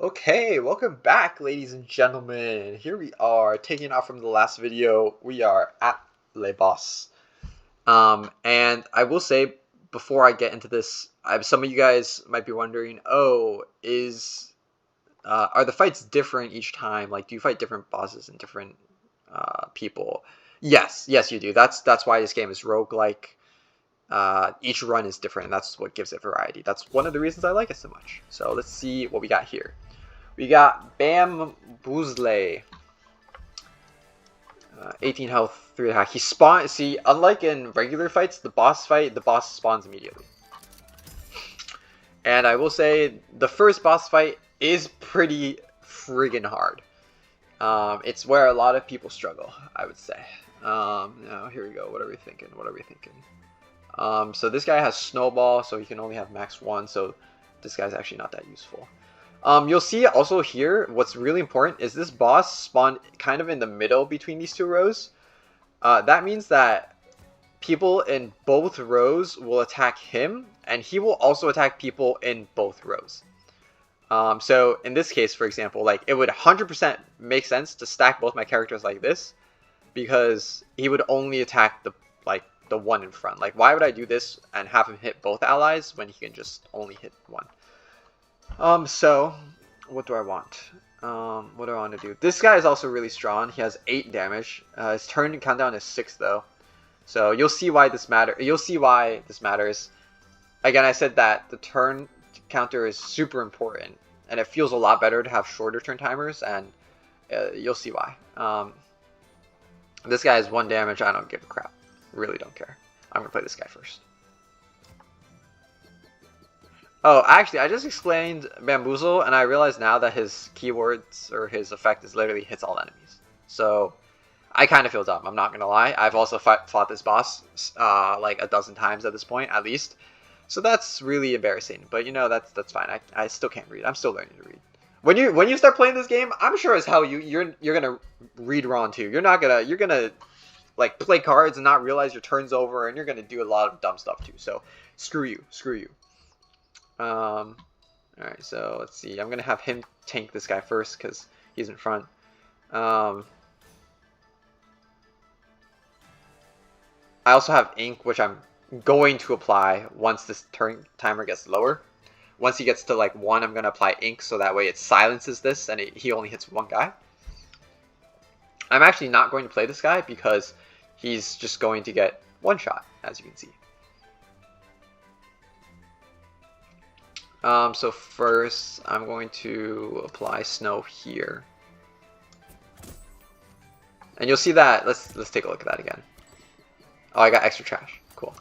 Okay, welcome back, ladies and gentlemen. Here we are, taking off from the last video. We are at Le Boss. And I will say, before I get into this, some of you guys might be wondering, are the fights different each time? Like, do you fight different bosses and different people? Yes, you do. That's why this game is roguelike. Each run is different, and that's what gives it variety. That's one of the reasons I like it so much. So let's see what we got here. We got Bamboozle. 18 health, 3 attack. He spawns. See, unlike in regular fights, the boss spawns immediately. And I will say, the first boss fight is pretty friggin' hard. It's where a lot of people struggle, I would say. Now, here we go. What are we thinking? So this guy has Snowball, so he can only have max 1, so this guy's actually not that useful. You'll see also here, what's really important is this boss spawned kind of in the middle between these two rows. That means that people in both rows will attack him, and he will also attack people in both rows. So in this case, for example, like it would 100% make sense to stack both my characters like this, because he would only attack the one in front. Like, why would I do this and have him hit both allies when he can just only hit one? So, what do I want? What do I want to do? This guy is also really strong. He has 8 damage. His turn countdown is 6 though. So you'll see why this matters. Again, I said that the turn counter is super important, and it feels a lot better to have shorter turn timers, and you'll see why. This guy has 1 damage. I don't give a crap. Really don't care. I'm gonna play this guy first. Oh, actually, I just explained Bamboozle, and I realize now that his keywords or his effect is literally hits all enemies. So I kind of feel dumb. I'm not gonna lie. I've also fought this boss like a dozen times at this point, at least. So that's really embarrassing. But you know, that's fine. I still can't read. I'm still learning to read. When you start playing this game, I'm sure as hell you're gonna read wrong too. You're gonna like play cards and not realize your turn's over, and you're gonna do a lot of dumb stuff too. So screw you. Alright, so let's see. I'm gonna have him tank this guy first because he's in front. I also have ink, which I'm going to apply once this turn timer gets lower. Once he gets to like 1, I'm gonna apply ink so that way it silences this and he only hits 1 guy. I'm actually not going to play this guy because he's just going to get 1 shot, as you can see. So first, I'm going to apply snow here, and you'll see that. Let's take a look at that again. Oh, I got extra trash. Cool.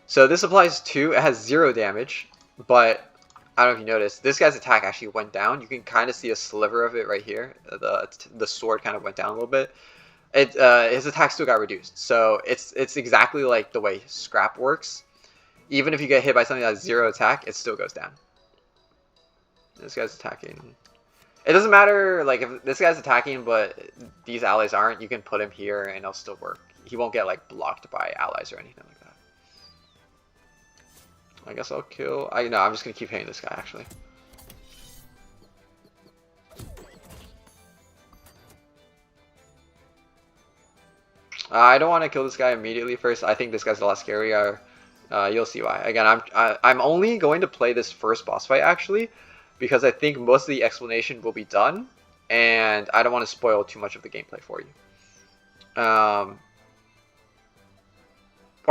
So this applies to. It has 0 damage, but I don't know if you noticed. This guy's attack actually went down. You can kind of see a sliver of it right here. The sword kind of went down a little bit. His attack still got reduced. So it's exactly like the way Scrap works. Even if you get hit by something that has 0 attack, it still goes down. This guy's attacking. It doesn't matter, like, if this guy's attacking, but these allies aren't, you can put him here and it'll still work. He won't get, like, blocked by allies or anything like that. I guess I'll kill... No, I'm just going to keep hitting this guy, actually. I don't want to kill this guy immediately first. I think this guy's a lot scarier. You'll see why. Again, I'm only going to play this first boss fight actually, because I think most of the explanation will be done, and I don't want to spoil too much of the gameplay for you. Or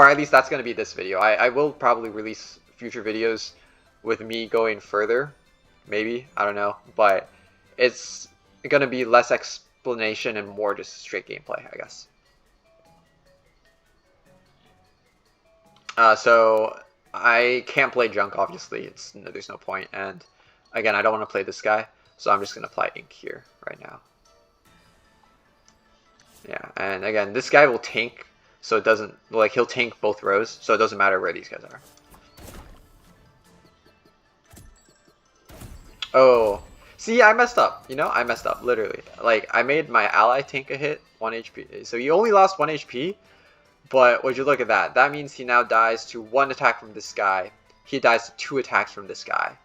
at least that's going to be this video. I will probably release future videos with me going further, maybe, I don't know, but it's going to be less explanation and more just straight gameplay, I guess. So I can't play junk, obviously. There's no point, and again, I don't want to play this guy, so I'm just gonna apply ink here right now. Yeah, and again, this guy will tank, so it doesn't like he'll tank both rows, so it doesn't matter where these guys are. Oh, see, I messed up. You know, I messed up literally. Like I made my ally tank a hit, 1 HP, so he only lost 1 HP. But would you look at that? That means he now dies to 1 attack from this guy. He dies to 2 attacks from this guy.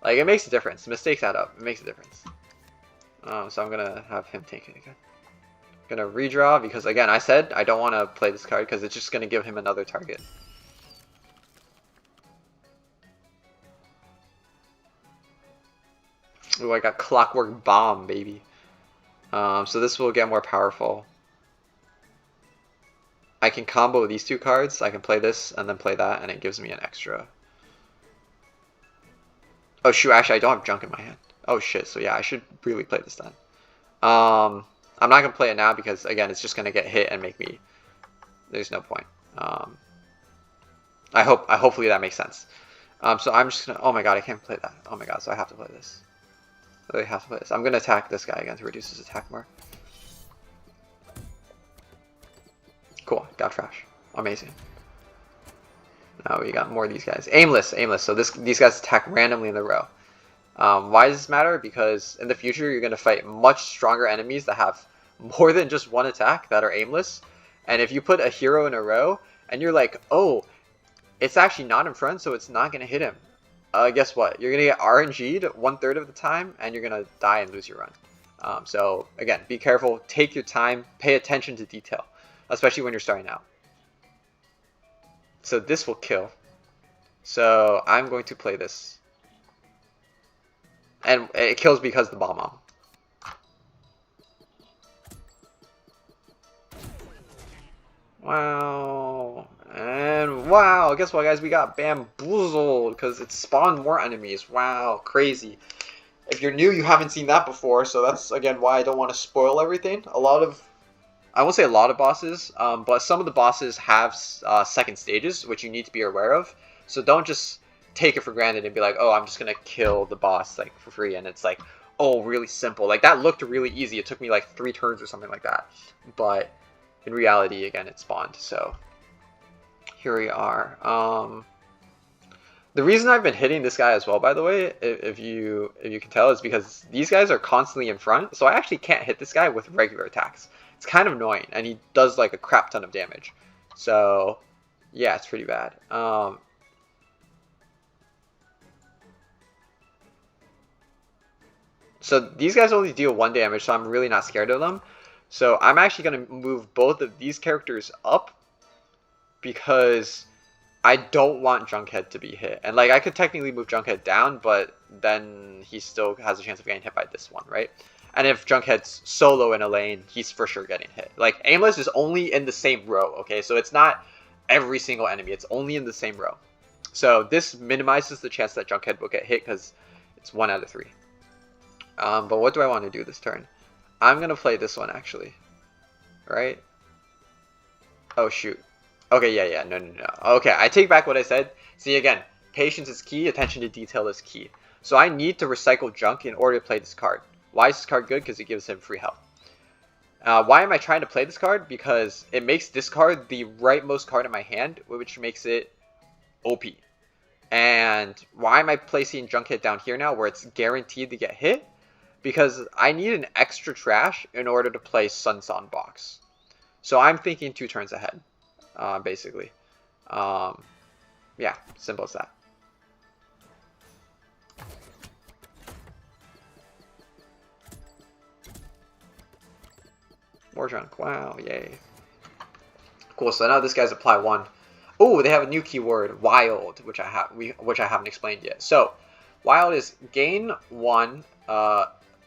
Like, it makes a difference. Mistakes add up. It makes a difference. So I'm gonna have him take it again. Gonna redraw because, again, I said I don't want to play this card because it's just gonna give him another target. Ooh, I got Clockwork Bomb, baby. So this will get more powerful. I can combo these two cards. I can play this and then play that, and it gives me an extra. Oh shoot, actually I don't have junk in my hand. Oh shit, so yeah, I should really play this then. I'm not gonna play it now because, again, it's just gonna get hit and make me. There's no point. Hopefully that makes sense. So I'm just gonna. Oh my god, I can't play that. Oh my god, so I have to play this. I have to play this. I'm gonna attack this guy again to reduce his attack more. Cool, got trash. Amazing. Now we got more of these guys. Aimless. So these guys attack randomly in the row. Why does this matter? Because in the future you're gonna fight much stronger enemies that have more than just one attack that are aimless. And if you put a hero in a row and you're like, oh, it's actually not in front, so it's not gonna hit him. Guess what? You're gonna get RNG'd 1/3 of the time, and you're gonna die and lose your run. So again, be careful. Take your time. Pay attention to detail, especially when you're starting out. So this will kill. So I'm going to play this. And it kills because the bomb on. Wow. And wow, guess what, guys? We got bamboozled because it spawned more enemies. Wow, crazy. If you're new, you haven't seen that before, so that's, again, why I don't want to spoil everything. I won't say a lot of bosses, but some of the bosses have second stages, which you need to be aware of. So don't just take it for granted and be like, oh, I'm just going to kill the boss like for free. And it's like, oh, really simple. Like, that looked really easy. It took me like 3 turns or something like that. But in reality, again, it spawned. So here we are. The reason I've been hitting this guy as well, by the way, if you can tell, is because these guys are constantly in front. So I actually can't hit this guy with regular attacks. It's kind of annoying, and he does like a crap ton of damage. So yeah, it's pretty bad. So these guys only deal 1 damage, so I'm really not scared of them. So I'm actually going to move both of these characters up because I don't want Junkhead to be hit. And like, I could technically move Junkhead down, but then he still has a chance of getting hit by this one, right? And if Junkhead's solo in a lane, he's for sure getting hit. Like, Aimless is only in the same row, okay? So it's not every single enemy. It's only in the same row. So this minimizes the chance that Junkhead will get hit because it's 1 out of 3. But what do I want to do this turn? I'm going to play this one, actually. Right? Oh, shoot. Okay, yeah, no. Okay, I take back what I said. See, again, patience is key, attention to detail is key. So I need to recycle junk in order to play this card. Why is this card good? Because it gives him free health. Why am I trying to play this card? Because it makes this card the rightmost card in my hand, which makes it OP. And why am I placing Junkhead down here now, where it's guaranteed to get hit? Because I need an extra trash in order to play Sunson Box. So I'm thinking 2 turns ahead, basically. Yeah, simple as that. More junk. Wow, yay. Cool, so now this guy's apply 1. Oh, they have a new keyword, wild, which I haven't explained yet. So, wild is gain 1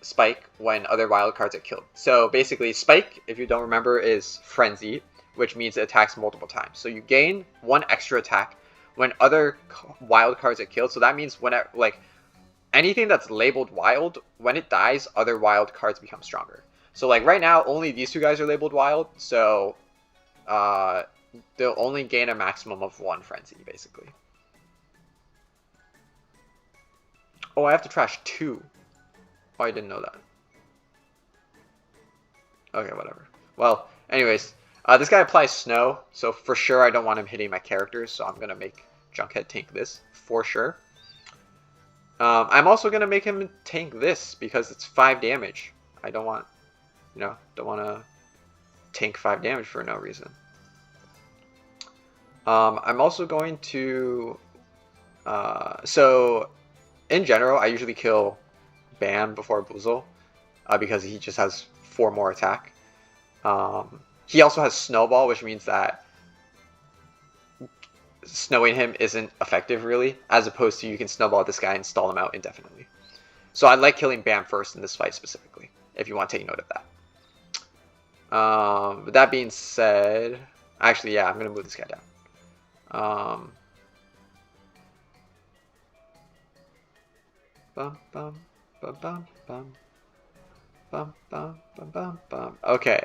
spike when other wild cards are killed. So basically, spike, if you don't remember, is frenzy, which means it attacks multiple times. So you gain 1 extra attack when other wild cards are killed. So that means when anything that's labeled wild, when it dies, other wild cards become stronger. So like right now, only these 2 guys are labeled wild. So they'll only gain a maximum of 1 frenzy, basically. Oh, I have to trash 2. Oh, I didn't know that. Okay, whatever. Well, anyways, this guy applies snow, so for sure I don't want him hitting my characters, so I'm going to make Junkhead tank this, for sure. I'm also going to make him tank this, because it's 5 damage. I don't want, don't want to tank 5 damage for no reason. I'm also going to, so in general, I usually kill Bam before Boozle because he just has 4 more attack. He also has Snowball, which means that snowing him isn't effective really, as opposed to you can snowball this guy and stall him out indefinitely. So I like killing Bam first in this fight specifically, if you want to take note of that. But that being said, actually, yeah, I'm going to move this guy down. Okay.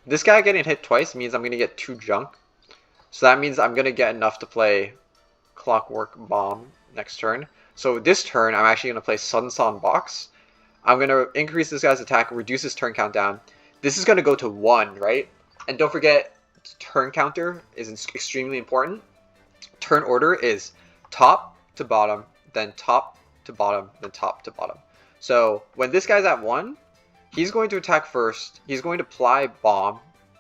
This guy getting hit twice means I'm going to get 2 junk. So that means I'm going to get enough to play Clockwork Bomb next turn. So this turn, I'm actually going to play Sudden Saw Box. I'm going to increase this guy's attack, reduce his turn countdown. This is going to go to 1, right? And don't forget, turn counter is extremely important. Turn order is top to bottom, then top to bottom, then top to bottom. So when this guy's at 1, he's going to attack first. He's going to apply Bomb,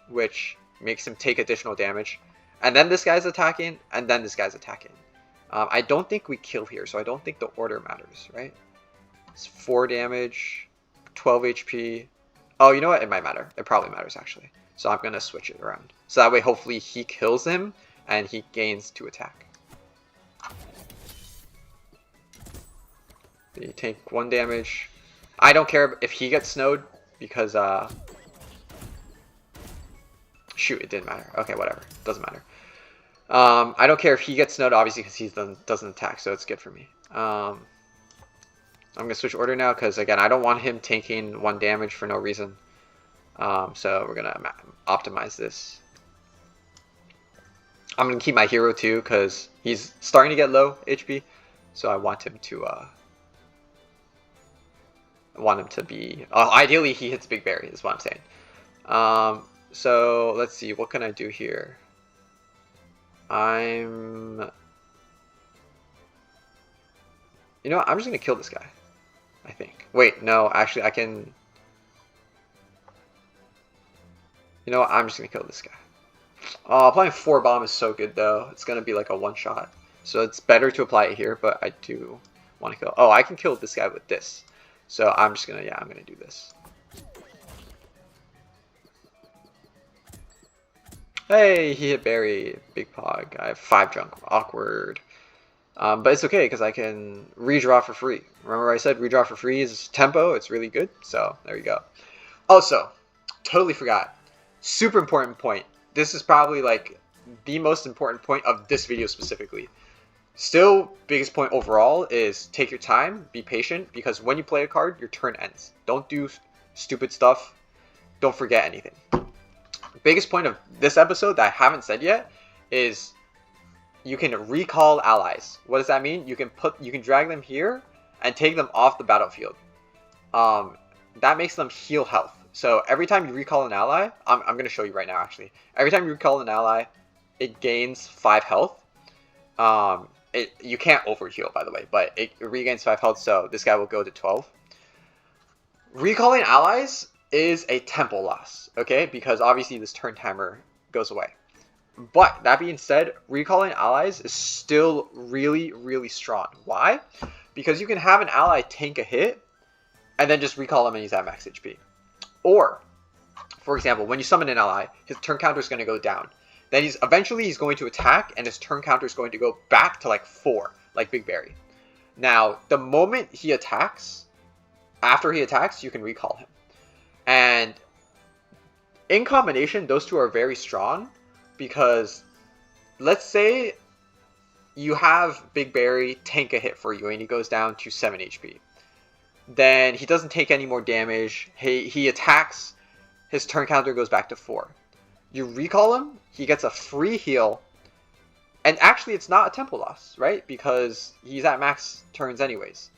which makes him take additional damage. And then this guy's attacking, and then this guy's attacking. I don't think we kill here, so I don't think the order matters, right? It's 4 damage, 12 HP. Oh, you know what? It might matter. It probably matters, actually. So I'm going to switch it around. So that way, hopefully, he kills him, and he gains 2 attack. You take 1 damage. I don't care if he gets snowed, because, shoot, it didn't matter. Okay, whatever. Doesn't matter. I don't care if he gets snowed, obviously, because he doesn't attack, so it's good for me. I'm going to switch order now, because, again, I don't want him taking 1 damage for no reason. So we're going to optimize this. I'm going to keep my hero, too, because he's starting to get low HP. So I want him to be... ideally, he hits Big Berry, is what I'm saying. So let's see, what can I do here? You know what? I'm just going to kill this guy, I think. Wait, no, actually, I can... You know what? I'm just going to kill this guy. Oh, applying 4 bomb is so good, though. It's going to be like a one-shot. So it's better to apply it here, but I do want to kill... Oh, I can kill this guy with this. So I'm just going to... Yeah, I'm going to do this. Hey, he hit Berry. Big Pog. I have 5 junk. Awkward. But it's okay because I can redraw for free. Remember I said redraw for free is tempo. It's really good. So there you go. Also, totally forgot. Super important point. This is probably like the most important point of this video specifically. Still, biggest point overall is take your time, be patient, because when you play a card, your turn ends. Don't do stupid stuff. Don't forget anything. Biggest point of this episode that I haven't said yet is you can recall allies. What does that mean? You can drag them here and take them off the battlefield. That makes them heal health. So every time you recall an ally, I'm going to show you right now actually. Every time you recall an ally, it gains 5 health. You can't overheal, by the way, but it regains 5 health, so this guy will go to 12. Recalling allies is a tempo loss, okay? Because obviously this turn timer goes away. But that being said, recalling allies is still really, really strong. Why? Because you can have an ally tank a hit and then just recall him and he's at max HP. Or, for example, when you summon an ally, his turn counter is going to go down. Then eventually he's going to attack and his turn counter is going to go back to like 4, like Big Berry. Now, the moment he attacks, after he attacks, you can recall him. And in combination, those two are very strong because let's say you have Big Berry tank a hit for you and he goes down to 7 HP. Then he doesn't take any more damage. He attacks, his turn counter goes back to 4. You recall him, he gets a free heal, and actually it's not a tempo loss, right? Because he's at max turns anyways.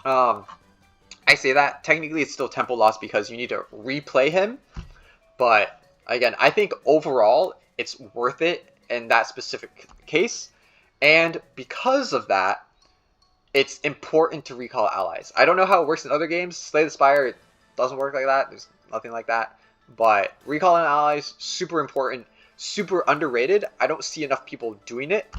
I say that, technically it's still tempo loss because you need to replay him, but again, I think overall it's worth it in that specific case, and because of that, it's important to recall allies. I don't know how it works in other games. Slay the Spire, it doesn't work like that. There's nothing like that. But recalling allies, super important, super underrated. I don't see enough people doing it.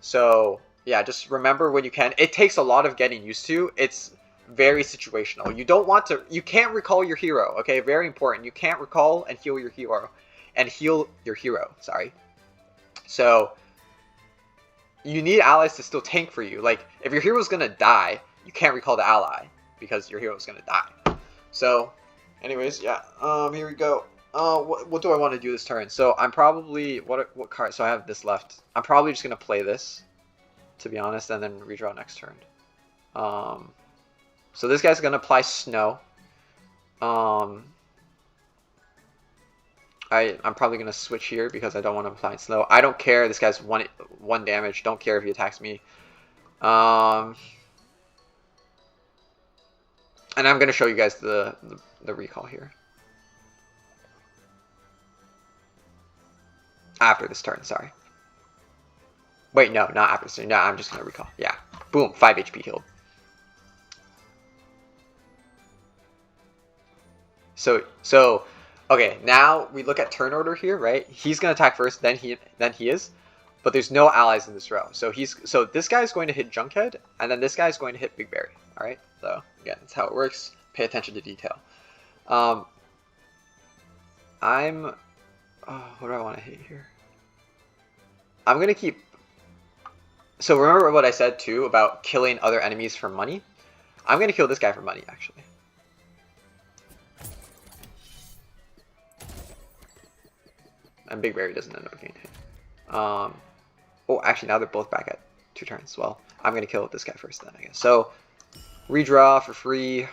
So yeah, just remember when you can. It takes a lot of getting used to. It's very situational. You don't want to. You can't recall your hero. Okay, very important. You can't recall and heal your hero, Sorry. So you need allies to still tank for you. Like if your hero's gonna die, you can't recall the ally because your hero's gonna die. So, anyways, yeah. Here we go. What do I want to do this turn? So I'm probably what card? So I have this left. I'm probably just gonna play this, to be honest, and then redraw next turn. So this guy's gonna apply snow. I'm probably gonna switch here because I don't want to apply snow. I don't care. This guy's one damage. Don't care if he attacks me. And I'm gonna show you guys the recall here after this turn. Sorry. Wait, no, not after this turn. No, I'm just gonna recall. Yeah, boom, 5 HP healed. So, okay, now we look at turn order here, right? He's gonna attack first, then he is, but there's no allies in this row. So this guy's going to hit Junkhead, and then this guy's going to hit Big Berry. All right. So again, that's how it works. Pay attention to detail. What do I want to hit here? I'm gonna keep. So remember what I said too about killing other enemies for money? I'm gonna kill this guy for money, actually. And Big Berry doesn't end up getting hit. Oh, actually, now they're both back at 2 turns. Well, I'm going to kill this guy first then, I guess. So, redraw for free.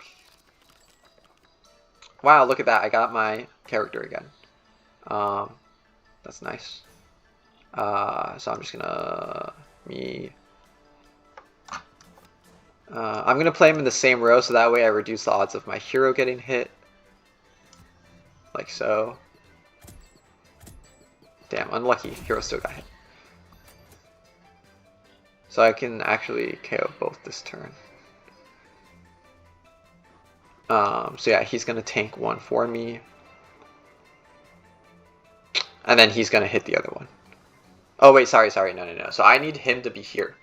Wow, look at that. I got my character again. That's nice. So I'm just going to... I'm going to play him in the same row, so that way I reduce the odds of my hero getting hit. Like so. Damn, unlucky. Hero still got hit. So I can actually KO both this turn. So yeah, he's going to tank one for me. And then he's going to hit the other one. Oh, wait, sorry. No. So I need him to be here.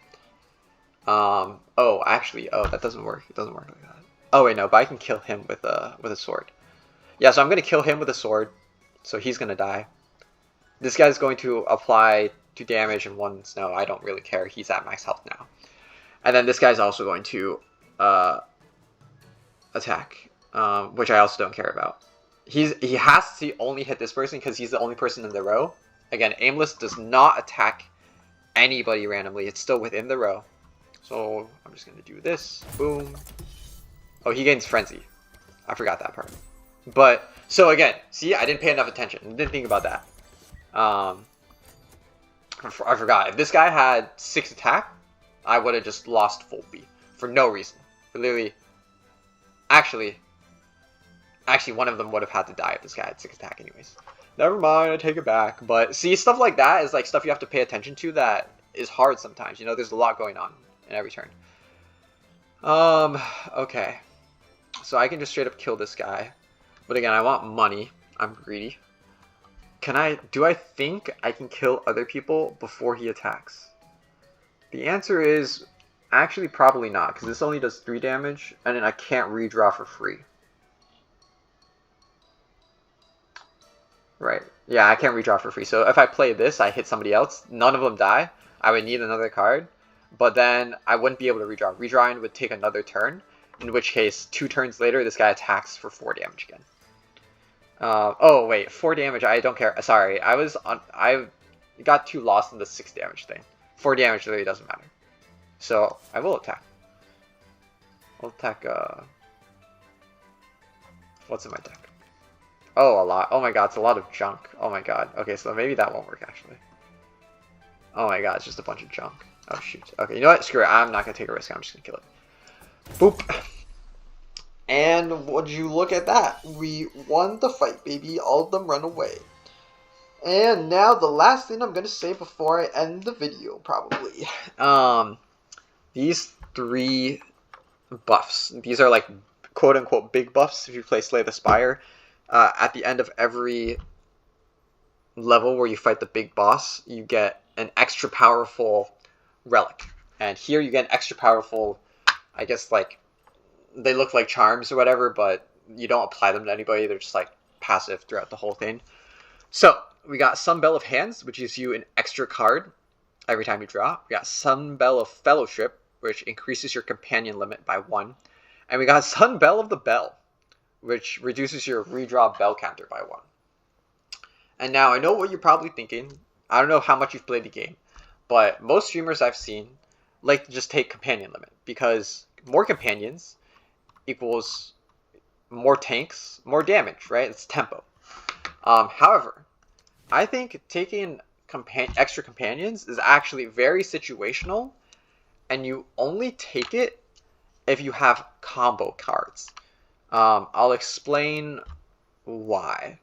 Oh, actually, that doesn't work. It doesn't work like that. Oh, wait, no, but I can kill him with a sword. Yeah, so I'm going to kill him with a sword. So he's going to die. This guy's going to apply 2 damage and 1 snow. I don't really care. He's at max health now. And then this guy's also going to attack, which I also don't care about. He has to only hit this person because he's the only person in the row. Again, aimless does not attack anybody randomly. It's still within the row. So I'm just going to do this. Boom. Oh, he gains frenzy. I forgot that part. But, so again, see, I didn't pay enough attention. I didn't think about that. I forgot. If this guy had 6 attack, I would have just lost full B for no reason. For literally, actually, one of them would have had to die if this guy had 6 attack anyways. Never mind, I take it back. But see, stuff like that is like stuff you have to pay attention to that is hard sometimes. You know, there's a lot going on in every turn. Okay. So I can just straight up kill this guy. But again, I want money. I'm greedy. Do I think I can kill other people before he attacks? The answer is actually probably not, because this only does 3 damage, and then I can't redraw for free. Right. Yeah, I can't redraw for free. So if I play this, I hit somebody else, none of them die, I would need another card, but then I wouldn't be able to redraw. Redrawing would take another turn, in which case 2 turns later, this guy attacks for 4 damage again. Oh wait, 4 damage, I don't care. Sorry, I got too lost in the 6 damage thing. 4 damage really doesn't matter. So, I will attack. I'll attack, what's in my deck? Oh, a lot. Oh my god, it's a lot of junk. Oh my god. Okay, so maybe that won't work, actually. Oh my god, it's just a bunch of junk. Oh shoot. Okay, you know what? Screw it. I'm not gonna take a risk. I'm just gonna kill it. Boop. And would you look at that? We won the fight, baby. All of them run away. And now the last thing I'm going to say before I end the video, probably. These 3 buffs. These are like quote-unquote big buffs if you play Slay the Spire. At the end of every level where you fight the big boss, you get an extra powerful relic. And here you get an extra powerful, I guess, like, they look like charms or whatever, but you don't apply them to anybody. They're just like passive throughout the whole thing. So we got Sunbell of Hands, which gives you an extra card every time you draw. We got Sunbell of Fellowship, which increases your companion limit by 1. And we got Sunbell of the Bell, which reduces your redraw bell counter by 1. And now I know what you're probably thinking. I don't know how much you've played the game, but most streamers I've seen like to just take companion limit, because more companions equals more tanks, more damage, right? It's tempo. However, I think taking extra companions is actually very situational, and you only take it if you have combo cards. I'll explain why.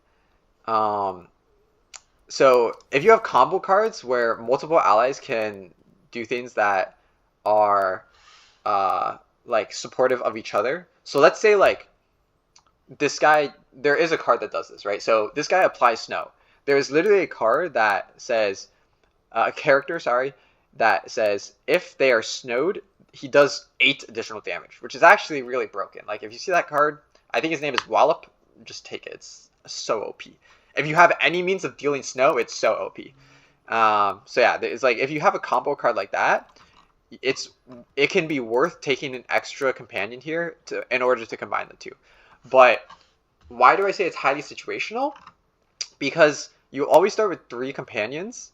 So if you have combo cards where multiple allies can do things that are like supportive of each other. So let's say like this guy, there is a card that does this, right? So this guy applies snow. There is literally a card that says, a character, sorry, that says if they are snowed, he does 8 additional damage, which is actually really broken. Like if you see that card, I think his name is Wallop, just take it. It's so OP. If you have any means of dealing snow, it's so OP. So yeah, it's like if you have a combo card like that, it can be worth taking an extra companion here in order to combine the two. But why do I say it's highly situational? Because you always start with 3 companions.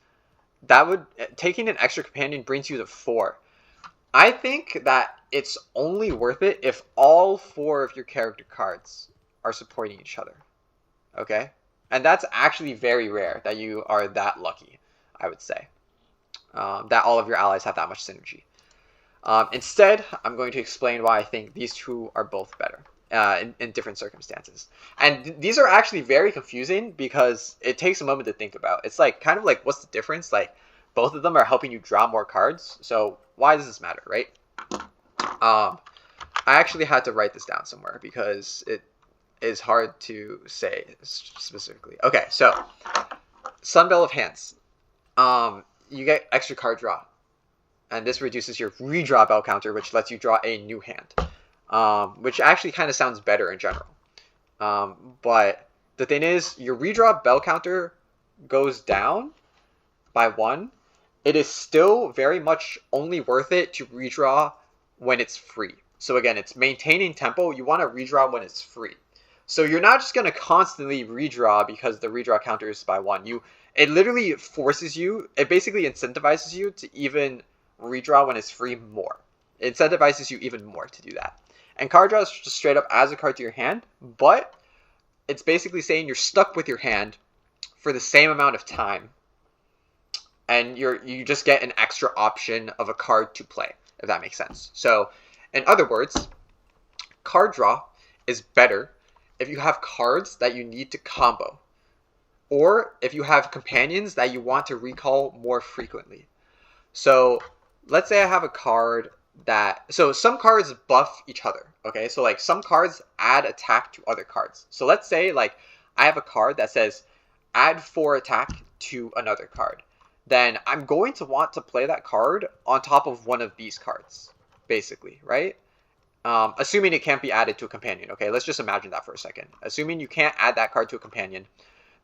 Taking an extra companion brings you to 4. I think that it's only worth it if all 4 of your character cards are supporting each other. Okay? And that's actually very rare that you are that lucky, I would say. That all of your allies have that much synergy. Instead, I'm going to explain why I think these two are both better in different circumstances. And these are actually very confusing because it takes a moment to think about. It's like kind of like, what's the difference? Like both of them are helping you draw more cards. So why does this matter, right? I actually had to write this down somewhere because it is hard to say specifically. Okay, so Sunbell of Hands. You get extra card draw, and this reduces your redraw bell counter, which lets you draw a new hand, which actually kind of sounds better in general. But the thing is, your redraw bell counter goes down by 1. It is still very much only worth it to redraw when it's free. So again, it's maintaining tempo. You want to redraw when it's free. So you're not just going to constantly redraw because the redraw counter is by 1. It literally forces you, it basically incentivizes you to even redraw when it's free more. It incentivizes you even more to do that. And card draw is just straight up adds a card to your hand, but it's basically saying you're stuck with your hand for the same amount of time, and you just get an extra option of a card to play, if that makes sense. So, in other words, card draw is better if you have cards that you need to combo, or if you have companions that you want to recall more frequently. So let's say I have a card so some cards buff each other, okay? So like some cards add attack to other cards. So let's say like I have a card that says add 4 attack to another card. Then I'm going to want to play that card on top of one of these cards, basically, right? Assuming it can't be added to a companion, okay? Let's just imagine that for a second. Assuming you can't add that card to a companion,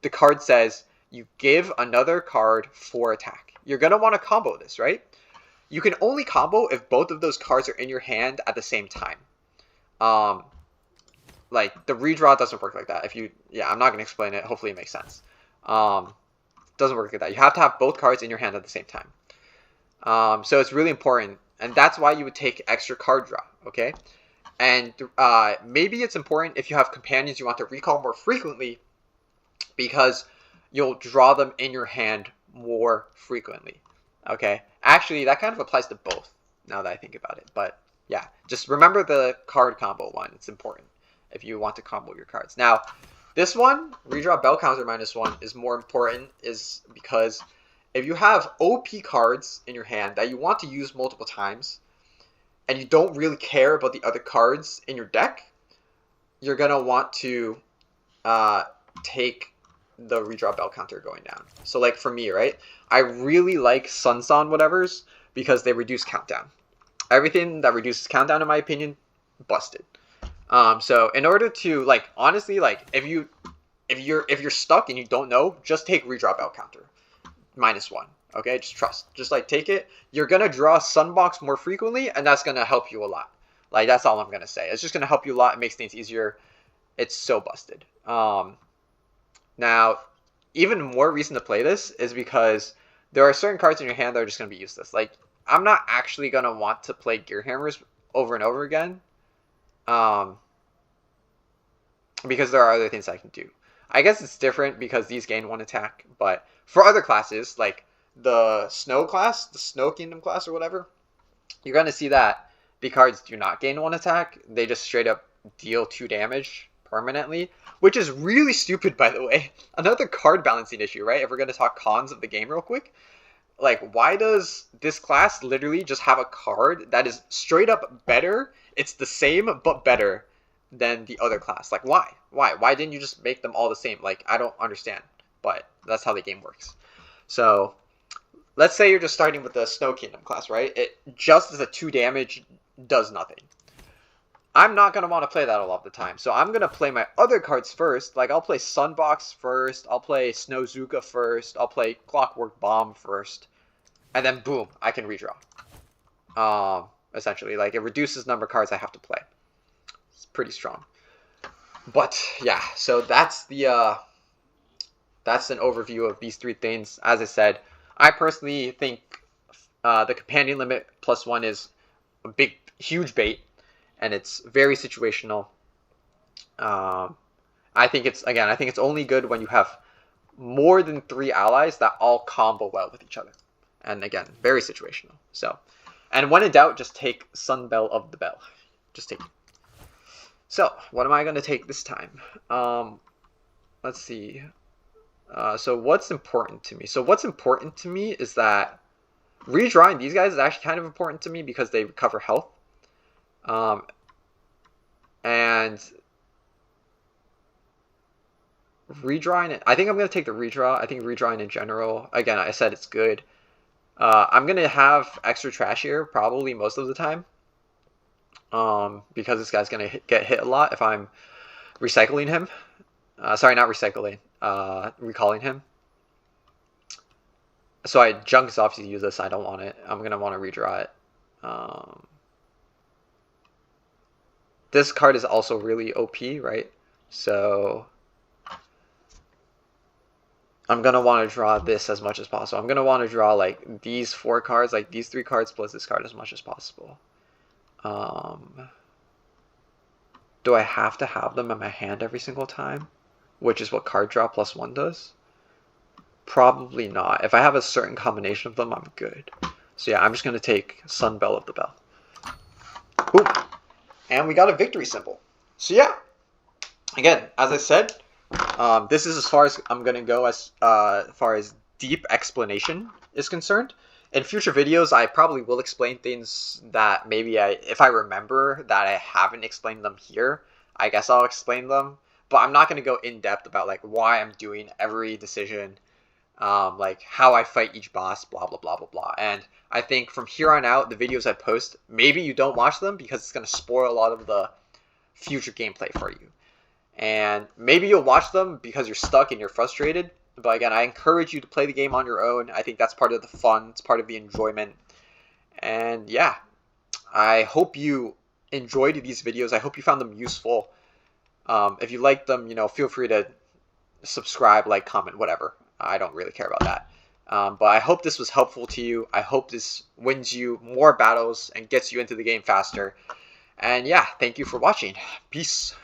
the card says you give another card 4 attack. You're going to want to combo this, right? You can only combo if both of those cards are in your hand at the same time. Like the redraw doesn't work like that. I'm not going to explain it. Hopefully it makes sense. Doesn't work like that. You have to have both cards in your hand at the same time. So it's really important. And that's why you would take extra card draw, okay? And maybe it's important if you have companions you want to recall more frequently, because you'll draw them in your hand more frequently, okay? Actually, that kind of applies to both, now that I think about it. But yeah, just remember the card combo one. It's important if you want to combo your cards. Now, this one, redraw bell counter -1, is more important is because if you have OP cards in your hand that you want to use multiple times, and you don't really care about the other cards in your deck, you're going to want to take the redraw bell counter going down. So like for me, right, I really like Sunson whatevers because they reduce countdown. Everything that reduces countdown, in my opinion, busted. So in order to, like, honestly, like, if you're stuck and you don't know, just take redraw bell counter -1. Okay, just trust. Just like take it. You're gonna draw Sunbox more frequently, and that's gonna help you a lot. Like, that's all I'm gonna say. It's just gonna help you a lot. It makes things easier. It's so busted. Now, even more reason to play this is because there are certain cards in your hand that are just gonna be useless. Like, I'm not actually gonna want to play Gear Hammers over and over again, because there are other things I can do. I guess it's different because these gain 1 attack, but for other classes, like the Snow class, the Snow Kingdom class or whatever, you're going to see that the cards do not gain 1 attack. They just straight up deal 2 damage permanently, which is really stupid, by the way. Another card balancing issue, right? If we're going to talk cons of the game real quick, like, why does this class literally just have a card that is straight up better? It's the same, but better than the other class. Like, why? Why didn't you just make them all the same? Like, I don't understand, but that's how the game works. So let's say you're just starting with the Snow Kingdom class, right? It just as a 2 damage does nothing. I'm not going to want to play that a lot of the time. So I'm going to play my other cards first. Like, I'll play Sunbox first. I'll play Snowzuka first. I'll play Clockwork Bomb first. And then, boom, I can redraw. Essentially, like, it reduces number of cards I have to play. It's pretty strong. But, yeah, so that's the that's an overview of these 3 things. As I said, I personally think the companion limit +1 is a big, huge bait. And it's very situational. I think it's only good when you have more than 3 allies that all combo well with each other. And again, very situational. So, and when in doubt, just take Sunbell of the Bell. Just take it. So, what am I going to take this time? Let's see. So what's important to me? So what's important to me is that redrawing these guys is actually kind of important to me because they recover health. And redrawing it, I think I'm going to take the redraw. I think redrawing in general, again, I said it's good. I'm going to have extra trash here probably most of the time. Because this guy's going to get hit a lot if I'm recycling him. Sorry, not recycling. Recalling him. So Junk's obviously use this. I don't want it. I'm going to want to redraw it. This card is also really OP, right? So I'm going to want to draw this as much as possible. I'm going to want to draw like these 4 cards, like these 3 cards plus this card as much as possible. Do I have to have them in my hand every single time? Which is what card draw +1 does? Probably not. If I have a certain combination of them, I'm good. So yeah, I'm just going to take Sunbell of the Bell. Boom. And we got a victory symbol. So yeah, again, as I said, this is as far as I'm going to go as far as deep explanation is concerned. In future videos, I probably will explain things that maybe if I remember that I haven't explained them here, I guess I'll explain them. But I'm not going to go in depth about like why I'm doing every decision, like how I fight each boss, blah, blah, blah, blah, blah. And I think from here on out, the videos I post, maybe you don't watch them because it's going to spoil a lot of the future gameplay for you. And maybe you'll watch them because you're stuck and you're frustrated. But again, I encourage you to play the game on your own. I think that's part of the fun. It's part of the enjoyment. And yeah, I hope you enjoyed these videos. I hope you found them useful. If you like them, feel free to subscribe, like, comment, whatever. I don't really care about that. But I hope this was helpful to you. I hope this wins you more battles and gets you into the game faster. And yeah, thank you for watching. Peace.